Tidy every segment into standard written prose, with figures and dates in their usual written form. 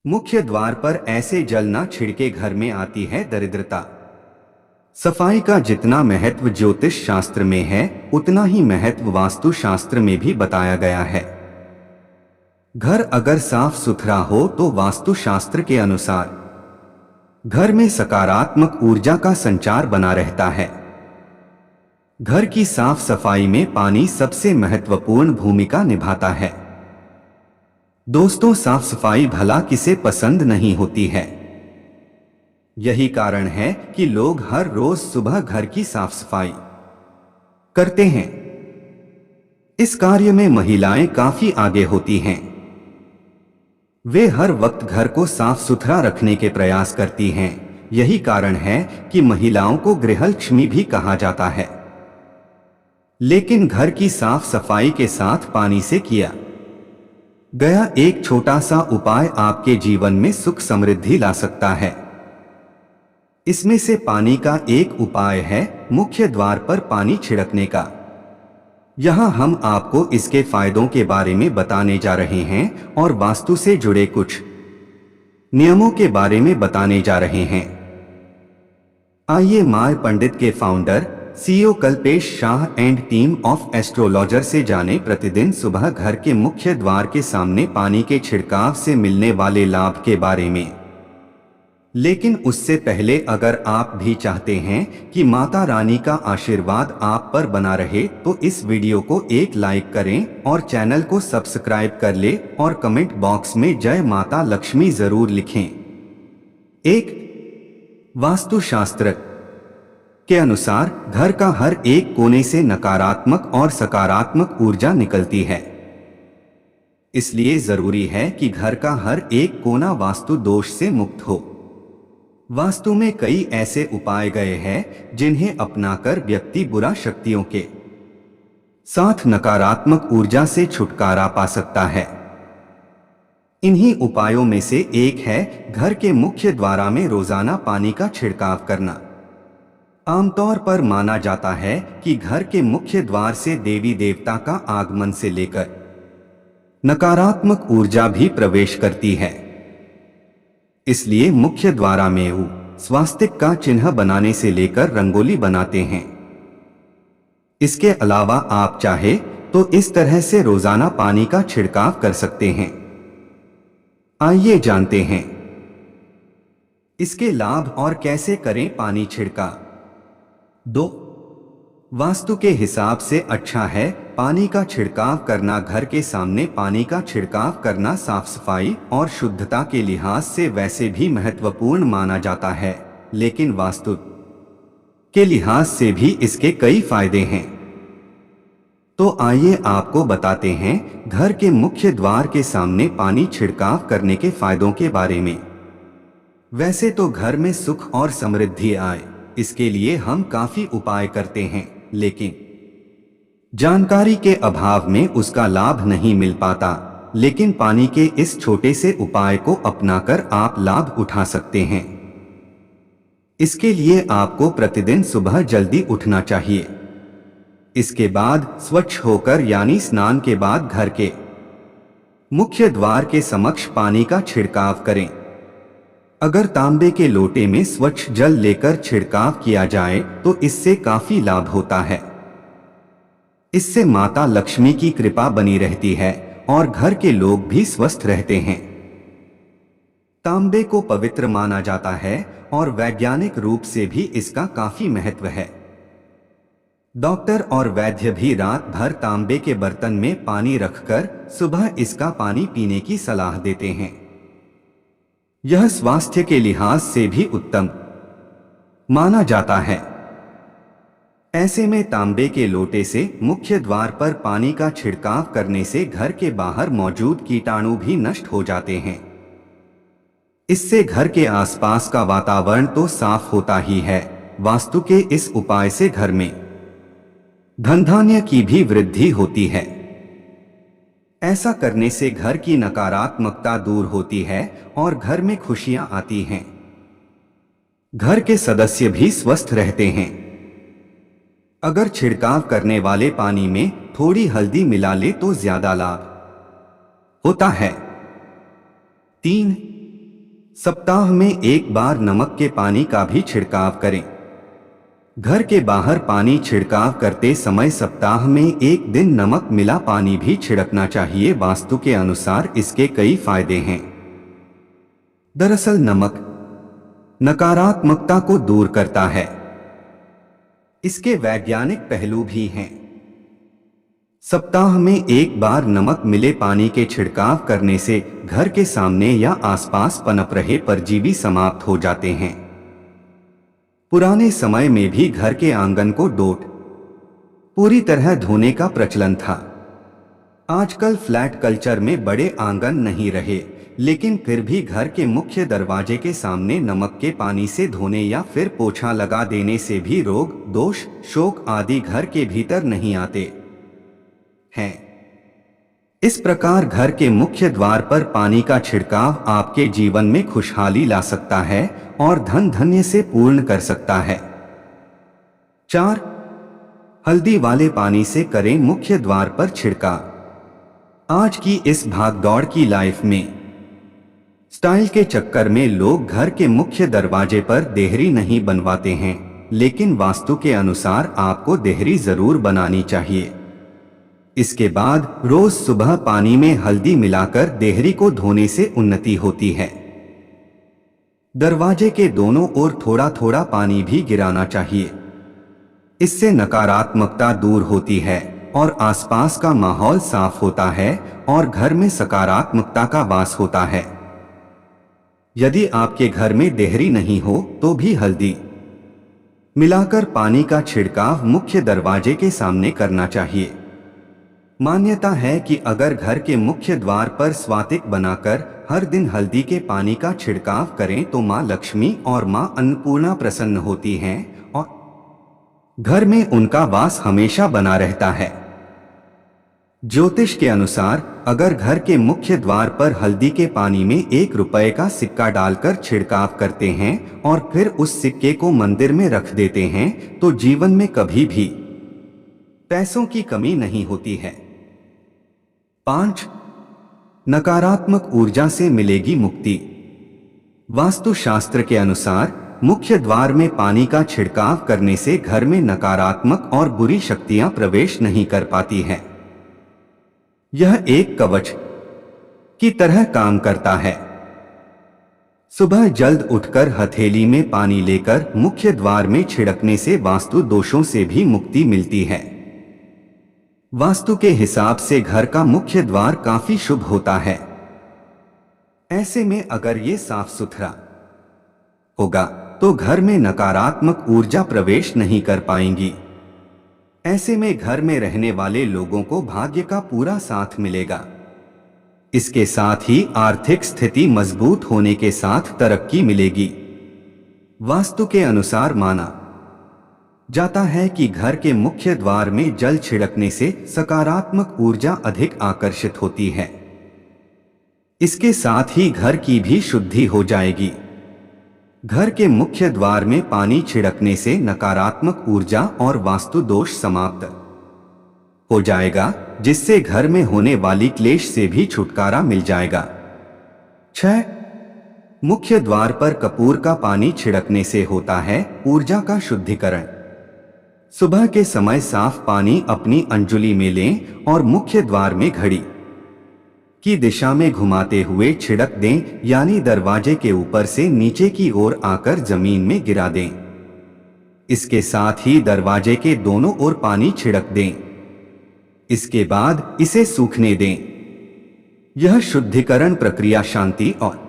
मुख्य द्वार पर ऐसे जल न छिड़के घर में आती है दरिद्रता। सफाई का जितना महत्व ज्योतिष शास्त्र में है, उतना ही महत्व वास्तु शास्त्र में भी बताया गया है। घर अगर साफ सुथरा हो तो वास्तु शास्त्र के अनुसार घर में सकारात्मक ऊर्जा का संचार बना रहता है। घर की साफ सफाई में पानी सबसे महत्वपूर्ण भूमिका निभाता है। दोस्तों, साफ सफाई भला किसे पसंद नहीं होती है। यही कारण है कि लोग हर रोज सुबह घर की साफ सफाई करते हैं। इस कार्य में महिलाएं काफी आगे होती हैं। वे हर वक्त घर को साफ सुथरा रखने के प्रयास करती हैं। यही कारण है कि महिलाओं को गृहलक्ष्मी भी कहा जाता है। लेकिन घर की साफ सफाई के साथ पानी से किया गया एक छोटा सा उपाय आपके जीवन में सुख समृद्धि ला सकता है। इसमें से पानी का एक उपाय है मुख्य द्वार पर पानी छिड़कने का। यहाँ हम आपको इसके फायदों के बारे में बताने जा रहे हैं और वास्तु से जुड़े कुछ नियमों के बारे में बताने जा रहे हैं। आइए माय पंडित के founder CEO Kalpesh Shah and team of astrologer से जाने प्रतिदिन सुबह घर के मुख्य द्वार के सामने पानी के छिड़काव से मिलने वाले लाभ के बारे में। लेकिन उससे पहले अगर आप भी चाहते हैं कि माता रानी का आशीर्वाद आप पर बना रहे तो इस वीडियो को एक लाइक करें और चैनल को सब्सक्राइब कर ले और कमेंट बॉक्स में जय माता लक्ष्मी जरूर लिखें। एक वास्तु शास्त्र के अनुसार घर का हर एक कोने से नकारात्मक और सकारात्मक ऊर्जा निकलती है। इसलिए जरूरी है कि घर का हर एक कोना वास्तु दोष से मुक्त हो। वास्तु में कई ऐसे उपाय गए हैं जिन्हें अपनाकर व्यक्ति बुरा शक्तियों के साथ नकारात्मक ऊर्जा से छुटकारा पा सकता है। इन्हीं उपायों में से एक है घर के मुख्य द्वार में रोजाना पानी का छिड़काव करना। आमतौर पर माना जाता है कि घर के मुख्य द्वार से देवी देवता का आगमन से लेकर नकारात्मक ऊर्जा भी प्रवेश करती है। इसलिए मुख्य द्वार में स्वास्तिक का चिन्ह बनाने से लेकर रंगोली बनाते हैं। इसके अलावा आप चाहे तो इस तरह से रोजाना पानी का छिड़काव कर सकते हैं। आइए जानते हैं इसके लाभ और कैसे करें पानी छिड़काव। 2. वास्तु के हिसाब से अच्छा है पानी का छिड़काव करना। घर के सामने पानी का छिड़काव करना साफ सफाई और शुद्धता के लिहाज से वैसे भी महत्वपूर्ण माना जाता है, लेकिन वास्तु के लिहाज से भी इसके कई फायदे हैं। तो आइए आपको बताते हैं घर के मुख्य द्वार के सामने पानी छिड़काव करने के फायदों के बारे में। वैसे तो घर में सुख और समृद्धि आए, इसके लिए हम काफी उपाय करते हैं, लेकिन जानकारी के अभाव में उसका लाभ नहीं मिल पाता। लेकिन पानी के इस छोटे से उपाय को अपनाकर आप लाभ उठा सकते हैं। इसके लिए आपको प्रतिदिन सुबह जल्दी उठना चाहिए। इसके बाद स्वच्छ होकर यानी स्नान के बाद घर के मुख्य द्वार के समक्ष पानी का छिड़काव करें। अगर तांबे के लोटे में स्वच्छ जल लेकर छिड़काव किया जाए तो इससे काफी लाभ होता है। इससे माता लक्ष्मी की कृपा बनी रहती है और घर के लोग भी स्वस्थ रहते हैं। तांबे को पवित्र माना जाता है और वैज्ञानिक रूप से भी इसका काफी महत्व है। डॉक्टर और वैद्य भी रात भर तांबे के बर्तन में पानी रखकर सुबह इसका पानी पीने की सलाह देते हैं। यह स्वास्थ्य के लिहाज से भी उत्तम माना जाता है। ऐसे में तांबे के लोटे से मुख्य द्वार पर पानी का छिड़काव करने से घर के बाहर मौजूद कीटाणु भी नष्ट हो जाते हैं। इससे घर के आसपास का वातावरण तो साफ होता ही है, वास्तु के इस उपाय से घर में धन धान्य की भी वृद्धि होती है। ऐसा करने से घर की नकारात्मकता दूर होती है और घर में खुशियां आती हैं। घर के सदस्य भी स्वस्थ रहते हैं। अगर छिड़काव करने वाले पानी में थोड़ी हल्दी मिला ले तो ज्यादा लाभ होता है। 3. सप्ताह में एक बार नमक के पानी का भी छिड़काव करें। घर के बाहर पानी छिड़काव करते समय सप्ताह में एक दिन नमक मिला पानी भी छिड़कना चाहिए। वास्तु के अनुसार इसके कई फायदे हैं। दरअसल नमक नकारात्मकता को दूर करता है। इसके वैज्ञानिक पहलू भी हैं। सप्ताह में एक बार नमक मिले पानी के छिड़काव करने से घर के सामने या आसपास पनप रहे परजीवी समाप्त हो जाते हैं। पुराने समय में भी घर के आंगन को डोट पूरी तरह धोने का प्रचलन था। आजकल फ्लैट कल्चर में बड़े आंगन नहीं रहे, लेकिन फिर भी घर के मुख्य दरवाजे के सामने नमक के पानी से धोने या फिर पोछा लगा देने से भी रोग, दोष, शोक आदि घर के भीतर नहीं आते हैं। इस प्रकार घर के मुख्य द्वार पर पानी का छिड़काव आपके जीवन में खुशहाली ला सकता है और धन धान्य से पूर्ण कर सकता है। 4. हल्दी वाले पानी से करें मुख्य द्वार पर छिड़काव। आज की इस भागदौड़ की लाइफ में स्टाइल के चक्कर में लोग घर के मुख्य दरवाजे पर देहरी नहीं बनवाते हैं, लेकिन वास्तु के अनुसार आपको देहरी जरूर बनानी चाहिए। इसके बाद रोज सुबह पानी में हल्दी मिलाकर देहरी को धोने से उन्नति होती है। दरवाजे के दोनों ओर थोड़ा थोड़ा पानी भी गिराना चाहिए। इससे नकारात्मकता दूर होती है और आसपास का माहौल साफ होता है और घर में सकारात्मकता का वास होता है। यदि आपके घर में देहरी नहीं हो तो भी हल्दी मिलाकर पानी का छिड़काव मुख्य दरवाजे के सामने करना चाहिए। मान्यता है कि अगर घर के मुख्य द्वार पर स्वातिक बनाकर हर दिन हल्दी के पानी का छिड़काव करें तो मां लक्ष्मी और मां अन्नपूर्णा प्रसन्न होती हैं और घर में उनका वास हमेशा बना रहता है। ज्योतिष के अनुसार अगर घर के मुख्य द्वार पर हल्दी के पानी में 1 रुपए का सिक्का डालकर छिड़काव करते हैं और फिर उस सिक्के को मंदिर में रख देते हैं तो जीवन में कभी भी पैसों की कमी नहीं होती है। 5. नकारात्मक ऊर्जा से मिलेगी मुक्ति। वास्तु शास्त्र के अनुसार मुख्य द्वार में पानी का छिड़काव करने से घर में नकारात्मक और बुरी शक्तियां प्रवेश नहीं कर पाती हैं। यह एक कवच की तरह काम करता है। सुबह जल्द उठकर हथेली में पानी लेकर मुख्य द्वार में छिड़कने से वास्तु दोषों से भी मुक्ति मिलती है। वास्तु के हिसाब से घर का मुख्य द्वार काफी शुभ होता है। ऐसे में अगर ये साफ सुथरा होगा तो घर में नकारात्मक ऊर्जा प्रवेश नहीं कर पाएंगी। ऐसे में घर में रहने वाले लोगों को भाग्य का पूरा साथ मिलेगा। इसके साथ ही आर्थिक स्थिति मजबूत होने के साथ तरक्की मिलेगी। वास्तु के अनुसार माना जाता है कि घर के मुख्य द्वार में जल छिड़कने से सकारात्मक ऊर्जा अधिक आकर्षित होती है। इसके साथ ही घर की भी शुद्धि हो जाएगी। घर के मुख्य द्वार में पानी छिड़कने से नकारात्मक ऊर्जा और वास्तु दोष समाप्त हो जाएगा, जिससे घर में होने वाली क्लेश से भी छुटकारा मिल जाएगा। 6. मुख्य द्वार पर कपूर का पानी छिड़कने से होता है ऊर्जा का शुद्धिकरण। सुबह के समय साफ पानी अपनी अंजुली में लें और मुख्य द्वार में घड़ी की दिशा में घुमाते हुए छिड़क दें, यानी दरवाजे के ऊपर से नीचे की ओर आकर जमीन में गिरा दें। इसके साथ ही दरवाजे के दोनों ओर पानी छिड़क दें। इसके बाद इसे सूखने दें। यह शुद्धिकरण प्रक्रिया शांति और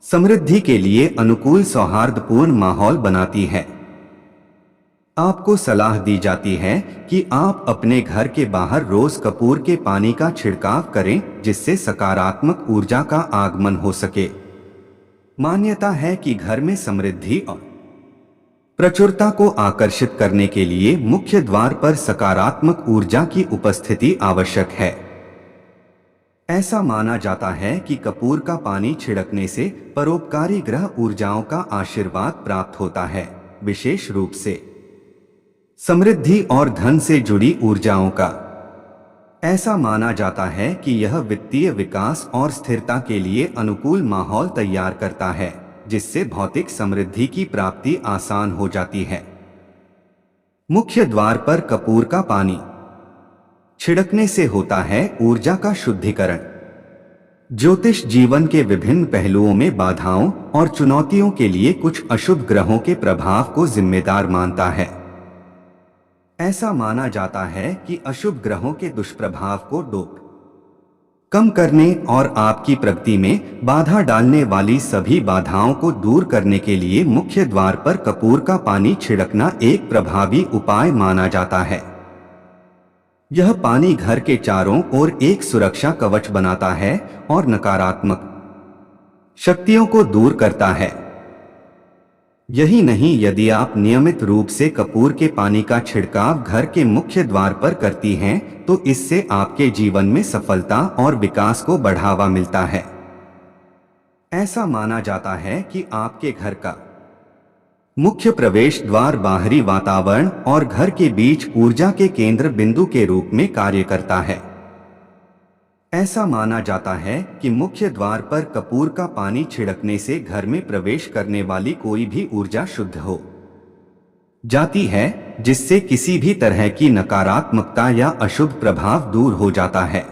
समृद्धि के लिए अनुकूल सौहार्दपूर्ण माहौल बनाती है। आपको सलाह दी जाती है कि आप अपने घर के बाहर रोज कपूर के पानी का छिड़काव करें, जिससे सकारात्मक ऊर्जा का आगमन हो सके। मान्यता है कि घर में समृद्धि और प्रचुरता को आकर्षित करने के लिए मुख्य द्वार पर सकारात्मक ऊर्जा की उपस्थिति आवश्यक है। ऐसा माना जाता है कि कपूर का पानी छिड़कने से परोपकारी ग्रह ऊर्जाओं का आशीर्वाद प्राप्त होता है, विशेष रूप से समृद्धि और धन से जुड़ी ऊर्जाओं का। ऐसा माना जाता है कि यह वित्तीय विकास और स्थिरता के लिए अनुकूल माहौल तैयार करता है, जिससे भौतिक समृद्धि की प्राप्ति आसान हो जाती है। मुख्य द्वार पर कपूर का पानी छिड़कने से होता है ऊर्जा का शुद्धिकरण। ज्योतिष जीवन के विभिन्न पहलुओं में बाधाओं और चुनौतियों के लिए कुछ अशुभ ग्रहों के प्रभाव को जिम्मेदार मानता है। ऐसा माना जाता है कि अशुभ ग्रहों के दुष्प्रभाव को कम करने और आपकी प्रगति में बाधा डालने वाली सभी बाधाओं को दूर करने के लिए मुख्य द्वार पर कपूर का पानी छिड़कना एक प्रभावी उपाय माना जाता है। यह पानी घर के चारों ओर एक सुरक्षा कवच बनाता है और नकारात्मक शक्तियों को दूर करता है। यही नहीं, यदि आप नियमित रूप से कपूर के पानी का छिड़काव घर के मुख्य द्वार पर करती हैं, तो इससे आपके जीवन में सफलता और विकास को बढ़ावा मिलता है। ऐसा माना जाता है कि आपके घर का मुख्य प्रवेश द्वार बाहरी वातावरण और घर के बीच ऊर्जा के केंद्र बिंदु के रूप में कार्य करता है। ऐसा माना जाता है कि मुख्य द्वार पर कपूर का पानी छिड़कने से घर में प्रवेश करने वाली कोई भी ऊर्जा शुद्ध हो जाती है, जिससे किसी भी तरह की नकारात्मकता या अशुभ प्रभाव दूर हो जाता है।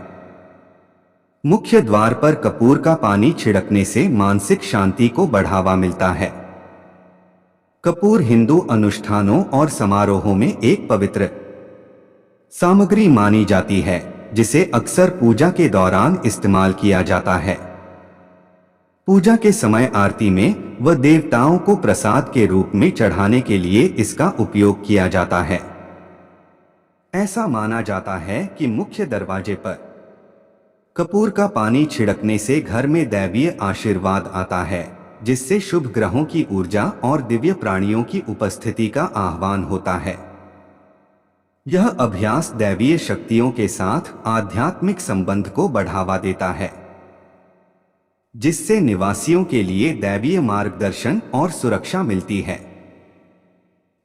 मुख्य द्वार पर कपूर का पानी छिड़कने से मानसिक शांति को बढ़ावा मिलता है। कपूर हिंदू अनुष्ठानों और समारोहों में एक पवित्र सामग्री मानी जाती है, जिसे अक्सर पूजा के दौरान इस्तेमाल किया जाता है। पूजा के समय आरती में व देवताओं को प्रसाद के रूप में चढ़ाने के लिए इसका उपयोग किया जाता है। ऐसा माना जाता है कि मुख्य दरवाजे पर कपूर का पानी छिड़कने से घर में दैवीय आशीर्वाद आता है, जिससे शुभ ग्रहों की ऊर्जा और दिव्य प्राणियों की उपस्थिति का आह्वान होता है। यह अभ्यास दैवीय शक्तियों के साथ आध्यात्मिक संबंध को बढ़ावा देता है, जिससे निवासियों के लिए दैवीय मार्गदर्शन और सुरक्षा मिलती है।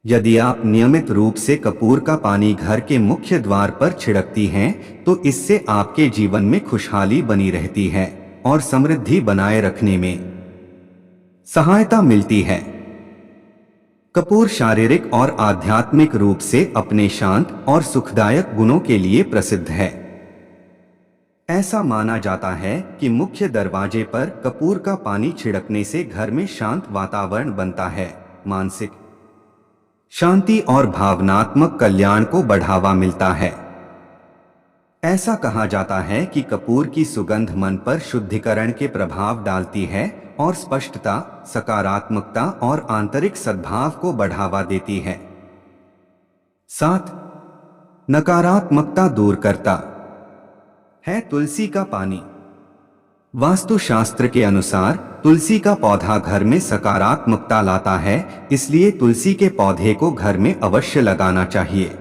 यदि आप नियमित रूप से कपूर का पानी घर के मुख्य द्वार पर छिड़कती हैं, तो इससे आपके जीवन में खुशहाली बनी रहती है और समृद्धि बनाए रखने में सहायता मिलती है। कपूर शारीरिक और आध्यात्मिक रूप से अपने शांत और सुखदायक गुणों के लिए प्रसिद्ध है। ऐसा माना जाता है कि मुख्य दरवाजे पर कपूर का पानी छिड़कने से घर में शांत वातावरण बनता है, मानसिक शांति और भावनात्मक कल्याण को बढ़ावा मिलता है। ऐसा कहा जाता है कि कपूर की सुगंध मन पर शुद्धिकरण के प्रभाव डालती है और स्पष्टता, सकारात्मकता और आंतरिक सद्भाव को बढ़ावा देती है। 7. नकारात्मकता दूर करता है तुलसी का पानी। वास्तुशास्त्र के अनुसार तुलसी का पौधा घर में सकारात्मकता लाता है, इसलिए तुलसी के पौधे को घर में अवश्य लगाना चाहिए।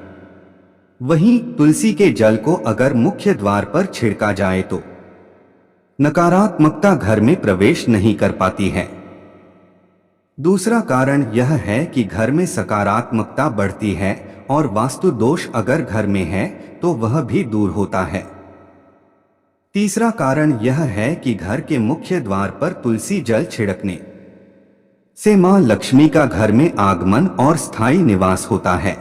वहीं तुलसी के जल को अगर मुख्य द्वार पर छिड़का जाए तो नकारात्मकता घर में प्रवेश नहीं कर पाती है। दूसरा कारण यह है कि घर में सकारात्मकता बढ़ती है और वास्तु दोष अगर घर में है तो वह भी दूर होता है। तीसरा कारण यह है कि घर के मुख्य द्वार पर तुलसी जल छिड़कने से मां लक्ष्मी का घर में आगमन और स्थायी निवास होता है।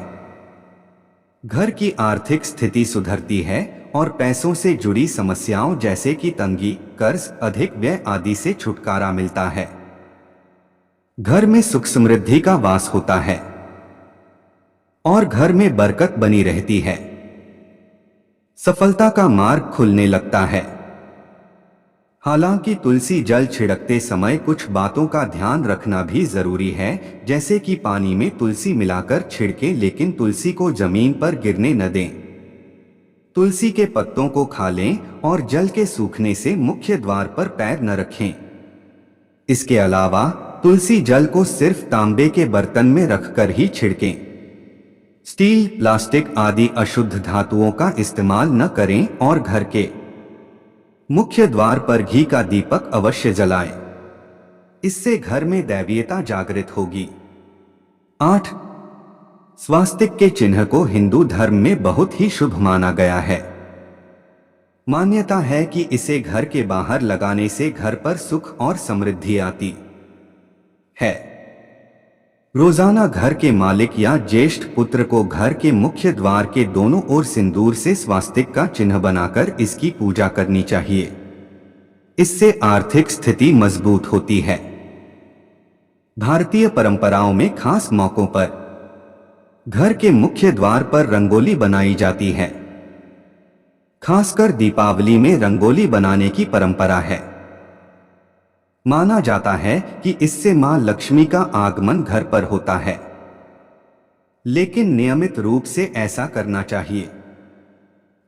घर की आर्थिक स्थिति सुधरती है और पैसों से जुड़ी समस्याओं जैसे कि तंगी, कर्ज, अधिक व्यय आदि से छुटकारा मिलता है। घर में सुख समृद्धि का वास होता है और घर में बरकत बनी रहती है। सफलता का मार्ग खुलने लगता है। हालांकि तुलसी जल छिड़कते समय कुछ बातों का ध्यान रखना भी जरूरी है, जैसे कि पानी में तुलसी मिलाकर छिड़कें, लेकिन तुलसी को जमीन पर गिरने न दें। तुलसी के पत्तों को खा लें और जल के सूखने से मुख्य द्वार पर पैर न रखें। इसके अलावा तुलसी जल को सिर्फ तांबे के बर्तन में रखकर ही छिड़कें। स्टील, प्लास्टिक आदि अशुद्ध धातुओं का इस्तेमाल न करें और घर के मुख्य द्वार पर घी का दीपक अवश्य जलाएं। इससे घर में दैवीयता जागृत होगी। 8. स्वास्तिक के चिन्ह को हिंदू धर्म में बहुत ही शुभ माना गया है। मान्यता है कि इसे घर के बाहर लगाने से घर पर सुख और समृद्धि आती है। रोजाना घर के मालिक या ज्येष्ठ पुत्र को घर के मुख्य द्वार के दोनों ओर सिंदूर से स्वास्तिक का चिन्ह बनाकर इसकी पूजा करनी चाहिए। इससे आर्थिक स्थिति मजबूत होती है। भारतीय परंपराओं में खास मौकों पर घर के मुख्य द्वार पर रंगोली बनाई जाती है। खासकर दीपावली में रंगोली बनाने की परंपरा है। माना जाता है कि इससे मां लक्ष्मी का आगमन घर पर होता है, लेकिन नियमित रूप से ऐसा करना चाहिए।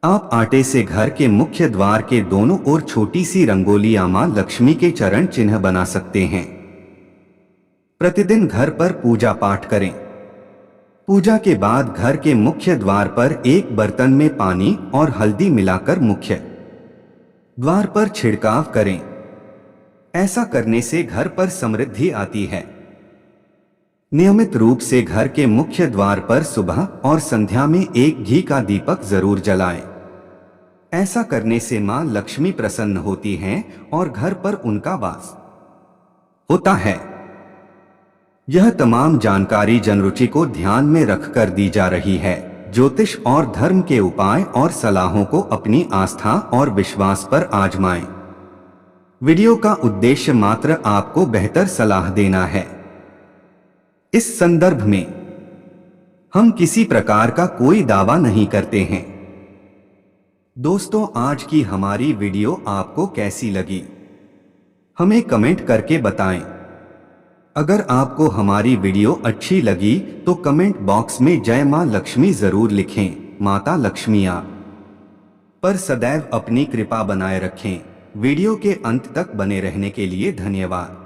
आप आटे से घर के मुख्य द्वार के दोनों ओर छोटी सी रंगोली या मां लक्ष्मी के चरण चिन्ह बना सकते हैं। प्रतिदिन घर पर पूजा पाठ करें। पूजा के बाद घर के मुख्य द्वार पर एक बर्तन में पानी और हल्दी मिलाकर मुख्य द्वार पर छिड़काव करें। ऐसा करने से घर पर समृद्धि आती है। नियमित रूप से घर के मुख्य द्वार पर सुबह और संध्या में एक घी का दीपक जरूर जलाएं। ऐसा करने से मां लक्ष्मी प्रसन्न होती हैं और घर पर उनका वास होता है। यह तमाम जानकारी जनरुचि को ध्यान में रखकर दी जा रही है। ज्योतिष और धर्म के उपाय और सलाहों को अपनी आस्था और विश्वास पर आजमाएं। वीडियो का उद्देश्य मात्र आपको बेहतर सलाह देना है। इस संदर्भ में हम किसी प्रकार का कोई दावा नहीं करते हैं। दोस्तों, आज की हमारी वीडियो आपको कैसी लगी, हमें कमेंट करके बताएं। अगर आपको हमारी वीडियो अच्छी लगी तो कमेंट बॉक्स में जय मां लक्ष्मी जरूर लिखें। माता लक्ष्मी आप पर सदैव अपनी कृपा बनाए रखें। वीडियो के अंत तक बने रहने के लिए धन्यवाद।